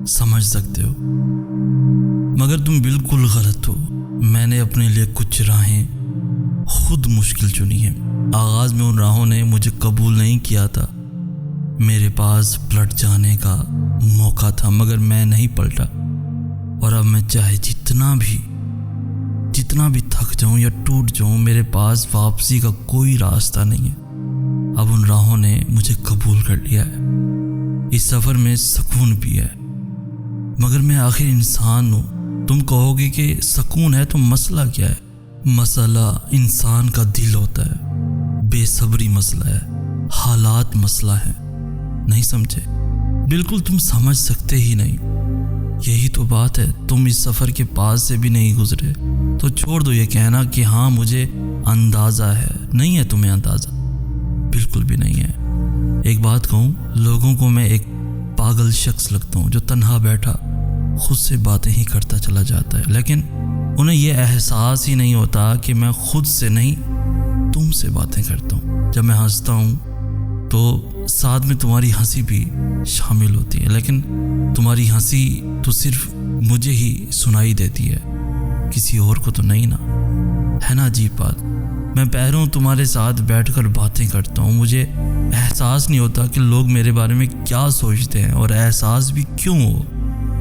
समझ सकते हो, मगर तुम बिल्कुल गलत हो। मैंने अपने लिए कुछ राहें खुद मुश्किल चुनी है। आगाज़ में उन राहों ने मुझे कबूल नहीं किया था। मेरे पास पलट जाने का मौका था, मगर मैं नहीं पलटा। और अब मैं चाहे जितना भी थक जाऊं या टूट जाऊं, मेरे पास वापसी का कोई रास्ता नहीं है। अब उन राहों ने मुझे कबूल कर लिया है। इस सफ़र में सुकून भी है, मगर मैं आखिर इंसान हूँ। तुम कहोगे कि सुकून है तो मसला क्या है? मसला इंसान का दिल होता है। बेसब्री मसला है, हालात मसला है। नहीं समझे? बिल्कुल तुम समझ सकते ही नहीं। यही तो बात है, तुम इस सफ़र के पास से भी नहीं गुजरे, तो छोड़ दो ये कहना कि हाँ मुझे अंदाज़ा है। नहीं है तुम्हें अंदाज़ा, बिल्कुल भी नहीं है। एक बात कहूँ, लोगों को मैं एक पागल शख्स लगता हूँ जो तन्हा बैठा खुद से बातें ही करता चला जाता है, लेकिन उन्हें यह एहसास ही नहीं होता कि मैं खुद से नहीं तुमसे बातें करता हूँ। जब मैं हंसता हूँ तो साथ में तुम्हारी हंसी भी शामिल होती है, लेकिन तुम्हारी हंसी तो सिर्फ मुझे ही सुनाई देती है, किसी और को तो नहीं ना। है ना अजीब बात? मैं पैरों तुम्हारे साथ बैठकर बातें करता हूँ, मुझे एहसास नहीं होता कि लोग मेरे बारे में क्या सोचते हैं, और एहसास भी क्यों हो।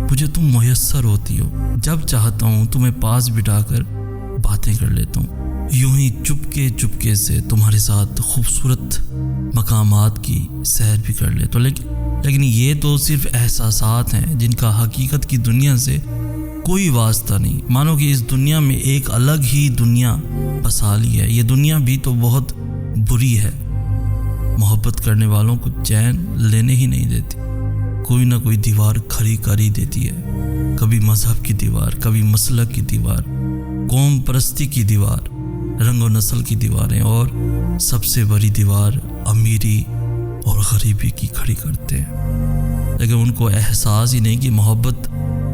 मुझे तुम मुयस्सर होती हो। जब चाहता हूँ तुम्हें पास बिठाकर बातें कर लेता हूँ। यूं ही चुपके से तुम्हारे साथ खूबसूरत मकामात की सैर भी कर ले तो लेकिन ये तो सिर्फ एहसासात हैं जिनका हकीकत की दुनिया से कोई वास्ता नहीं। मानो कि इस दुनिया में एक अलग ही दुनिया बसा ली है। ये दुनिया भी तो बहुत बुरी है, मोहब्बत करने वालों को चैन लेने ही नहीं देती। कोई ना कोई दीवार खड़ी कर ही देती है, कभी मजहब की दीवार, कभी मसलक की दीवार, कौम परस्ती की दीवार, रंग और नस्ल की दीवारें, और सबसे बड़ी दीवार अमीरी और गरीबी की खड़ी करते हैं। लेकिन उनको एहसास ही नहीं कि मोहब्बत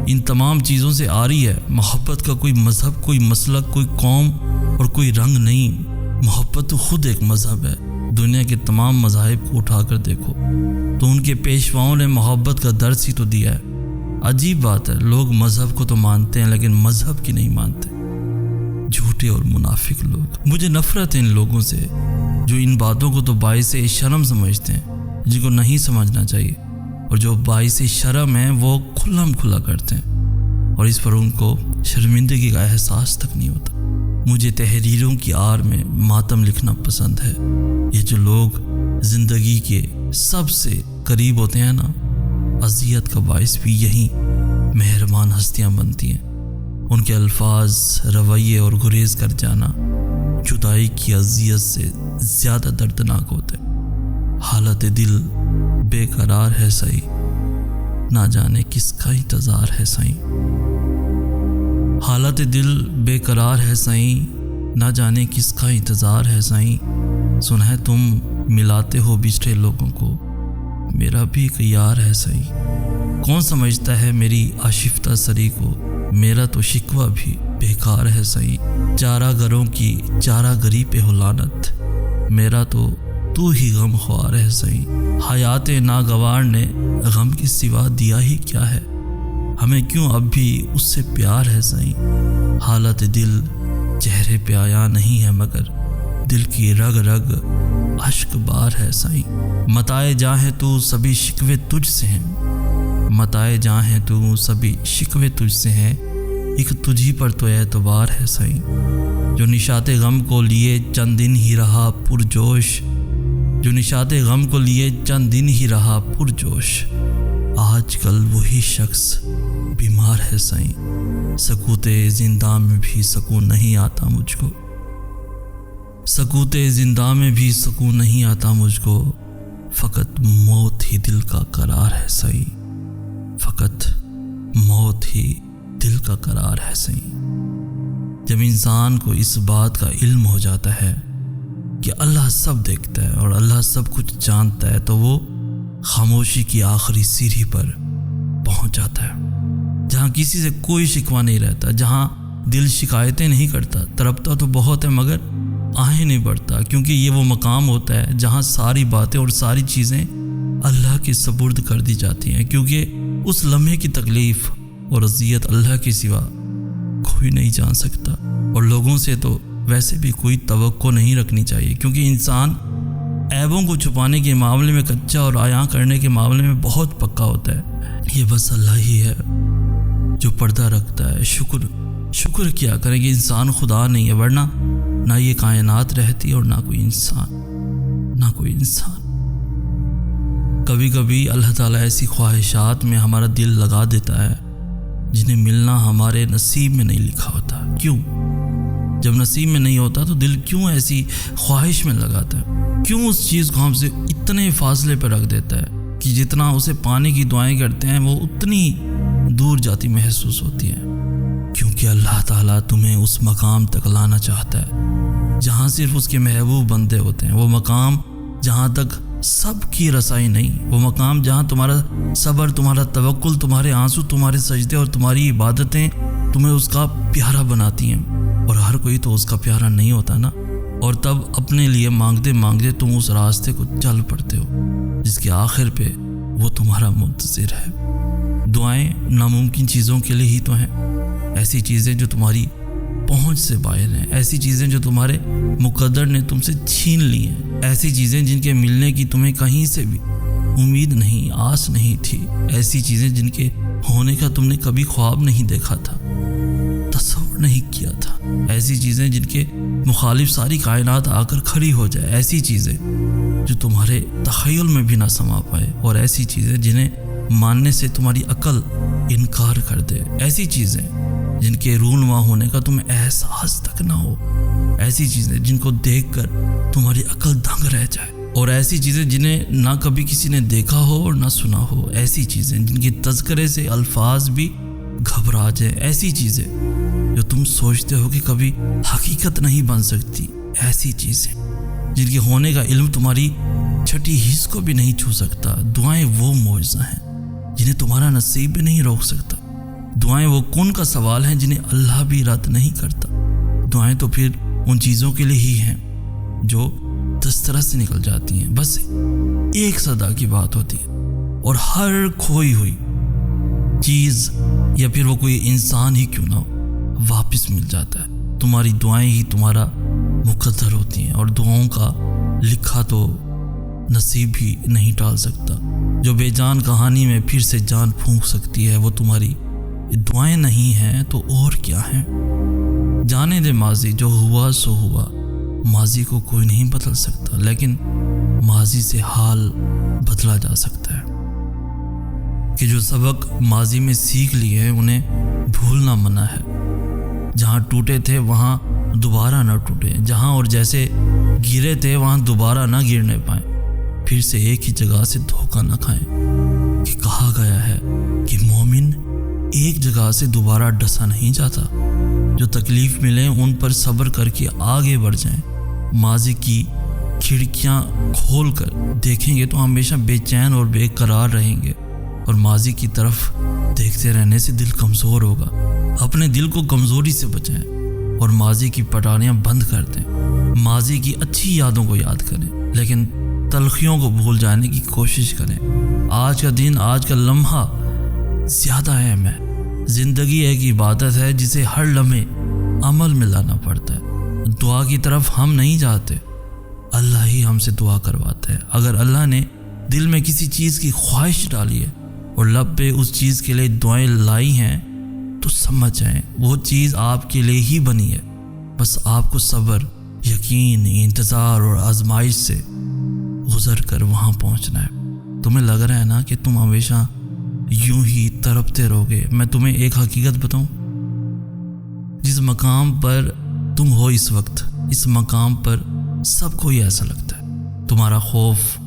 इन तमाम चीज़ों से आ रही है। मोहब्बत का कोई मजहब, कोई मसलक, कोई कौम और कोई रंग नहीं। मोहब्बत तो खुद एक मजहब है। दुनिया के तमाम मज़ाहिब को उठाकर देखो तो उनके पेशवाओं ने मोहब्बत का दर्स ही तो दिया है। अजीब बात है, लोग मजहब को तो मानते हैं लेकिन मजहब की नहीं मानते। झूठे और मुनाफिक लोग। मुझे नफरत है इन लोगों से जो इन बातों को तो बाइसे शर्म समझते हैं, जिनको नहीं समझना चाहिए, और जो बाइसे शर्म है वो खुल्लम खुला करते हैं, और इस पर उनको शर्मिंदगी का एहसास तक नहीं होता। मुझे तहरीरों की आड़ में मातम लिखना पसंद है। ये जो लोग ज़िंदगी के सबसे करीब होते हैं ना, अज़ियत का बाइस भी यही मेहरबान हस्तियाँ बनती हैं। उनके अल्फाज, रवैये और गुरेज कर जाना जुदाई की अज़ियत से ज़्यादा दर्दनाक होते। हालत दिल बेकरार है सही, ना जाने किसका इंतज़ार है सही। हालत दिल बेकरार है सही, ना जाने किसका इंतज़ार है सही। सुना है तुम मिलाते हो बिछड़े लोगों को, मेरा भी एक यार है सही। कौन समझता है मेरी आशिफ्ता सरी को, मेरा तो शिकवा भी बेकार है सही। चारागरों की चारागरी पे हो लानत, मेरा तो तू ही गम ख्वार है सही। हयात नागवार ने गम की सिवा दिया ही क्या है, हमें क्यों अब भी उससे प्यार है सही। हालत दिल चेहरे पे आया नहीं है, मगर दिल की रग रग अश्क बार है सही। मताए जाहें तू सभी शिकवे तुझसे हैं, मताए जाहें तू सभी शिकवे तुझसे हैं, एक तुझी पर तो एतबार है सही। जो निशाते गम को लिए चंद दिन ही रहा पुरजोश, जो निशाते गम को लिए चंद दिन ही रहा पुरजोश, आजकल वही शख्स बीमार है सही। सकूते जिंदा में भी सुकून नहीं आता मुझको, सकूते जिंदा में भी सुकून नहीं आता मुझको, फ़कत मौत ही दिल का करार है सही, फ़कत मौत ही दिल का करार है सही। जब इंसान को इस बात का इल्म हो जाता है कि अल्लाह सब देखता है और अल्लाह सब कुछ जानता है, तो वो खामोशी की आखिरी सीढ़ी पर पहुंच जाता है, जहाँ किसी से कोई शिकवा नहीं रहता, जहाँ दिल शिकायतें नहीं करता। तड़पता तो बहुत है मगर आए नहीं बढ़ता, क्योंकि ये वो मकाम होता है जहाँ सारी बातें और सारी चीज़ें अल्लाह के सपुर्द कर दी जाती हैं, क्योंकि उस लम्हे की तकलीफ़ और अज़ियत अल्लाह के सिवा कोई नहीं जान सकता। और लोगों से तो वैसे भी कोई तवक्को नहीं रखनी चाहिए, क्योंकि इंसान ऐबों को छुपाने के मामले में कच्चा और आया करने के मामले में बहुत पक्का होता है। ये बस अल्लाह ही है जो पर्दा रखता है। शुक्र क्या करें कि इंसान खुदा नहीं है, वरना ना ये कायनात रहती और ना कोई इंसान। कभी कभी अल्लाह ताला ऐसी ख्वाहिशात में हमारा दिल लगा देता है जिन्हें मिलना हमारे नसीब में नहीं लिखा होता। क्यों? जब नसीब में नहीं होता तो दिल क्यों ऐसी ख्वाहिश में लगाता है? क्यों उस चीज़ को हमसे इतने फासले पर रख देता है कि जितना उसे पाने की दुआएं करते हैं वो उतनी दूर जाती महसूस होती है? क्योंकि अल्लाह ताला तुम्हें उस मकाम तक लाना चाहता है जहाँ सिर्फ उसके महबूब बंदे होते हैं। वो मकाम जहाँ तक सबकी रसाई नहीं, वो मकाम जहाँ तुम्हारा सब्र, तुम्हारा तवक्कुल, तुम्हारे आंसू, तुम्हारे सजदे और तुम्हारी इबादतें तुम्हें उसका प्यारा बनाती हैं। और हर कोई तो उसका प्यारा नहीं होता ना। और तब अपने लिए मांगते मांगते तुम उस रास्ते को चल पड़ते हो जिसके आखिर पे वो तुम्हारा मुंतज़िर है। दुआएं नामुमकिन चीज़ों के लिए ही तो हैं, ऐसी चीज़ें जो तुम्हारी पहुंच से बाहर हैं, ऐसी चीज़ें जो तुम्हारे मुकद्दर ने तुमसे छीन ली हैं, ऐसी चीज़ें जिनके मिलने की तुम्हें कहीं से भी उम्मीद नहीं, आस नहीं थी, ऐसी चीज़ें जिनके होने का तुमने कभी ख्वाब नहीं देखा था, तस्वर नहीं किया था, ऐसी चीज़ें जिनके मुखालिफ सारी कायनात आकर खड़ी हो जाए, ऐसी चीज़ें जो तुम्हारे तख़य्युल में भी ना समा पाए, और ऐसी चीज़ें जिन्हें मानने से तुम्हारी अकल इनकार कर दे, ऐसी चीज़ें जिनके रूनुमा होने का तुम्हें एहसास तक ना हो, ऐसी चीज़ें जिनको देखकर तुम्हारी अकल दंग रह जाए, और ऐसी चीज़ें जिन्हें ना कभी किसी ने देखा हो और ना सुना हो, ऐसी चीज़ें जिनकी तज़किरे से अल्फाज भी घबरा जाए, ऐसी चीज़ें जो तुम सोचते हो कि कभी हकीकत नहीं बन सकती, ऐसी चीज़ें जिनके होने का इल्म तुम्हारी छठी हिस्स को भी नहीं छू सकता। दुआएं वो मौजज़ा हैं जिन्हें तुम्हारा नसीब भी नहीं रोक सकता। दुआएं वो कौन का सवाल हैं जिन्हें अल्लाह भी रद्द नहीं करता। दुआएं तो फिर उन चीज़ों के लिए ही हैं जो दस्तरस से निकल जाती हैं, बस एक सदा की बात होती है, और हर खोई हुई चीज़ या फिर वो कोई इंसान ही क्यों ना हो वापस मिल जाता है। तुम्हारी दुआएं ही तुम्हारा मुकद्दर होती हैं, और दुआओं का लिखा तो नसीब भी नहीं टाल सकता। जो बेजान कहानी में फिर से जान फूंक सकती है वो तुम्हारी दुआएं नहीं हैं तो और क्या हैं। जाने दे माजी, जो हुआ सो हुआ, माजी को कोई नहीं बदल सकता, लेकिन माजी से हाल बदला जा सकता है। कि जो सबक माजी में सीख लिए हैं उन्हें भूलना मना है। जहाँ टूटे थे वहाँ दोबारा ना टूटे, जहाँ और जैसे गिरे थे वहाँ दोबारा ना गिरने पाए, फिर से एक ही जगह से धोखा ना खाएं। कि कहा गया है कि मोमिन एक जगह से दोबारा डसा नहीं जाता। जो तकलीफ मिले उन पर सब्र करके आगे बढ़ जाएं। माजी की खिड़कियां खोल कर देखेंगे तो हमेशा बेचैन और बेकरार रहेंगे, और माजी की तरफ देखते रहने से दिल कमज़ोर होगा। अपने दिल को कमज़ोरी से बचाएं और माजी की पटानियां बंद कर दें। माजी की अच्छी यादों को याद करें, लेकिन तलखियों को भूल जाने की कोशिश करें। आज का दिन, आज का लम्हा ज़्यादा अहम है। ज़िंदगी एक इबादत है जिसे हर लम्हे अमल में लाना पड़ता है। दुआ की तरफ हम नहीं जाते, अल्लाह ही हमसे दुआ करवाता है। अगर अल्लाह ने दिल में किसी चीज़ की ख्वाहिश डाली है और लब पे उस चीज़ के लिए दुआएं लाई हैं तो समझ जाएं वो चीज़ आपके लिए ही बनी है। बस आपको सब्र, यकीन, इंतज़ार और आजमाइश से गुजर कर वहाँ पहुँचना है। तुम्हें लग रहा है ना कि तुम हमेशा यूं ही तड़पते रहोगे। मैं तुम्हें एक हकीकत बताऊं, जिस मकाम पर तुम हो इस वक्त, इस मकाम पर सबको ही ऐसा लगता है। तुम्हारा खौफ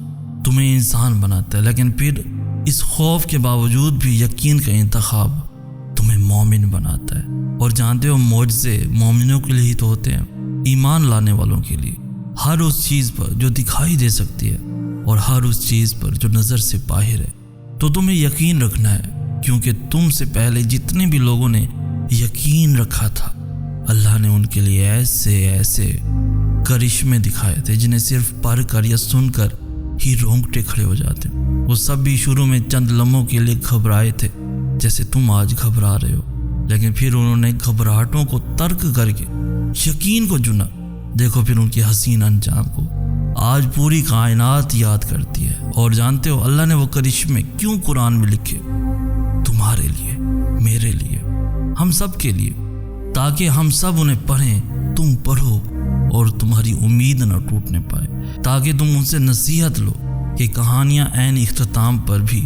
तुम्हें इंसान बनाता है, लेकिन फिर इस खौफ के बावजूद भी यकीन का इंतखाब तुम्हें मोमिन बनाता है। और जानते हो मौजज़े मोमिनों के लिए ही तो होते हैं, ईमान लाने वालों के लिए। हर उस चीज़ पर जो दिखाई दे सकती है और हर उस चीज़ पर जो नज़र से बाहर है, तो तुम्हें यकीन रखना है, क्योंकि तुमसे पहले जितने भी लोगों ने यकीन रखा था, अल्लाह ने उनके लिए ऐसे ऐसे करिश्मे दिखाए थे जिन्हें सिर्फ पढ़ कर या सुनकर ही रोंगटे खड़े हो जाते। वो सब भी शुरू में चंद लम्हों के लिए घबराए थे, जैसे तुम आज घबरा रहे हो, लेकिन फिर उन्होंने घबराहटों को तर्क करके यकीन को चुना। देखो फिर उनकी हसीन अंजाम को आज पूरी कायनात याद करती है। और जानते हो अल्लाह ने वो करिश्मे क्यों कुरान में लिखे? तुम्हारे लिए, मेरे लिए, हम सब के लिए, ताकि हम सब उन्हें पढ़ें, तुम पढ़ो और तुम्हारी उम्मीद न टूटने पाए, ताकि तुम उनसे नसीहत लो कि कहानियां ऐन इख्तिताम पर भी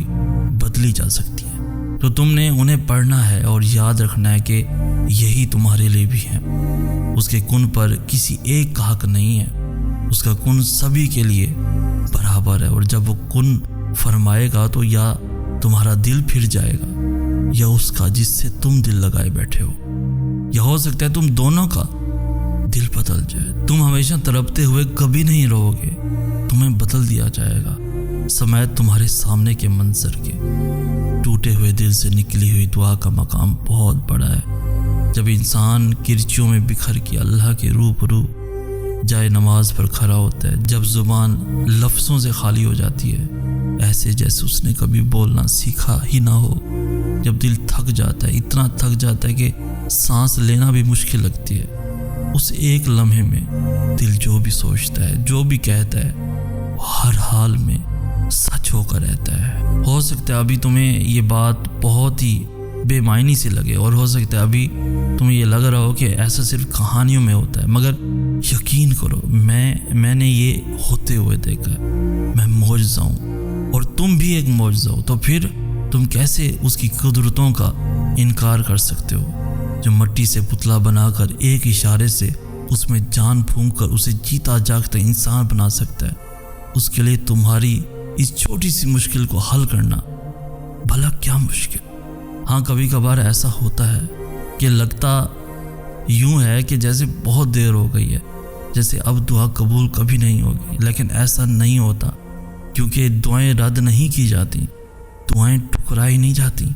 बदली जा सकती हैं। तो तुमने उन्हें पढ़ना है और याद रखना है कि यही तुम्हारे लिए भी है। उसके कुन पर किसी एक का हक नहीं है, उसका कुन सभी के लिए बराबर है। और जब वो कुन फरमाएगा तो या तुम्हारा दिल फिर जाएगा या उसका जिससे तुम दिल लगाए बैठे हो, या हो सकता है तुम दोनों का दिल बदल जाए। तुम हमेशा तड़पते हुए कभी नहीं रहोगे, तुम्हें बदल दिया जाएगा समय तुम्हारे सामने के मंजर के। टूटे हुए दिल से निकली हुई दुआ का मकाम बहुत बड़ा है। जब इंसान किरचियों में बिखर के अल्लाह के रूबरू जाए नमाज पर खड़ा होता है, जब जुबान लफ्ज़ों से खाली हो जाती है, ऐसे जैसे उसने कभी बोलना सीखा ही ना हो, जब दिल थक जाता है, इतना थक जाता है कि सांस लेना भी मुश्किल लगती है, उस एक लम्हे में दिल जो भी सोचता है, जो भी कहता है, वो हर हाल में सच होकर रहता है। हो सकता है अभी तुम्हें ये बात बहुत ही बेमायनी सी लगे और हो सकता है अभी तुम्हें ये लग रहा हो कि ऐसा सिर्फ कहानियों में होता है, मगर यकीन करो मैंने ये होते हुए देखा है। मैं मौजज़ा हूँ और तुम भी एक मौजज़ा हो, तो फिर तुम कैसे उसकी कुदरतों का इनकार कर सकते हो, जो मिट्टी से पुतला बनाकर एक इशारे से उसमें जान फूंक कर उसे जीता जागता इंसान बना सकता है। उसके लिए तुम्हारी इस छोटी सी मुश्किल को हल करना भला क्या मुश्किल। हाँ, कभी कभार ऐसा होता है कि लगता यूं है कि जैसे बहुत देर हो गई है, जैसे अब दुआ कबूल कभी नहीं होगी, लेकिन ऐसा नहीं होता, क्योंकि दुआएं रद्द नहीं की जाती, दुआएं ठुकराई नहीं जाती,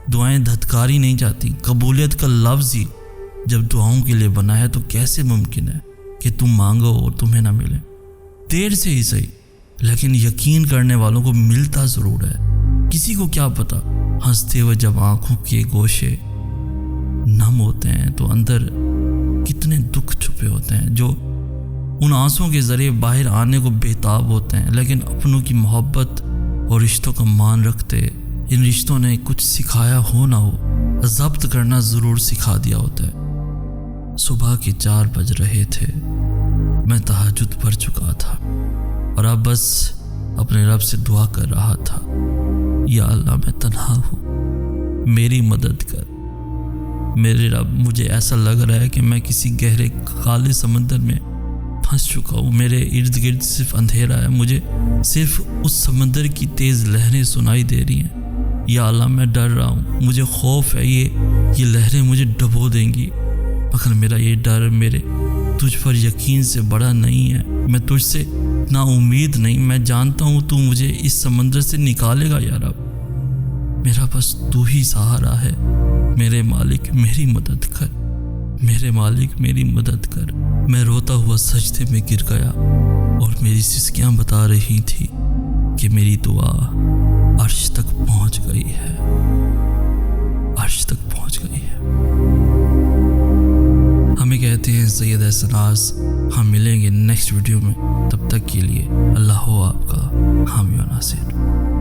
दुआएं धत्कारी नहीं जाती। कबूलियत का लफ्ज़ ही जब दुआओं के लिए बना है तो कैसे मुमकिन है कि तुम मांगो और तुम्हें ना मिले? देर से ही सही, लेकिन यकीन करने वालों को मिलता ज़रूर है। किसी को क्या पता, हंसते हुए जब आंखों के गोशे नम होते हैं तो अंदर कितने दुख छुपे होते हैं, जो उन आंसुओं के ज़रिए बाहर आने को बेताब होते हैं। लेकिन अपनों की मोहब्बत और रिश्तों का मान रखते इन रिश्तों ने कुछ सिखाया हो ना हो, ज़ब्त करना ज़रूर सिखा दिया होता है। सुबह के 4 बज रहे थे, मैं तहज्जुद पढ़ चुका था और अब बस अपने रब से दुआ कर रहा था, या अल्लाह मैं तन्हा हूँ, मेरी मदद कर। मेरे रब, मुझे ऐसा लग रहा है कि मैं किसी गहरे काले समंदर में फंस चुका हूँ। मेरे इर्द गिर्द सिर्फ अंधेरा है, मुझे सिर्फ उस समंदर की तेज़ लहरें सुनाई दे रही हैं। या अल्लाह मैं डर रहा हूँ, मुझे खौफ है ये लहरें मुझे डुबो देंगी, मगर मेरा ये डर मेरे तुझ पर यकीन से बड़ा नहीं है। मैं तुझसे ना उम्मीद नहीं, मैं जानता हूँ तू मुझे इस समंदर से निकालेगा या रब। मेरा बस तू ही सहारा है। मेरे मालिक मेरी मदद कर, मेरे मालिक मेरी मदद कर। मैं रोता हुआ सजदे में गिर गया और मेरी सिसकियाँ बता रही थी कि मेरी दुआ अर्श तक पहुँच गई है, अर्श तक पहुँच गई है। हमें कहते हैं सैयद एहसनास। हम मिलेंगे नेक्स्ट वीडियो में, तब तक के लिए अल्लाह हो आपका हामी और नासिर।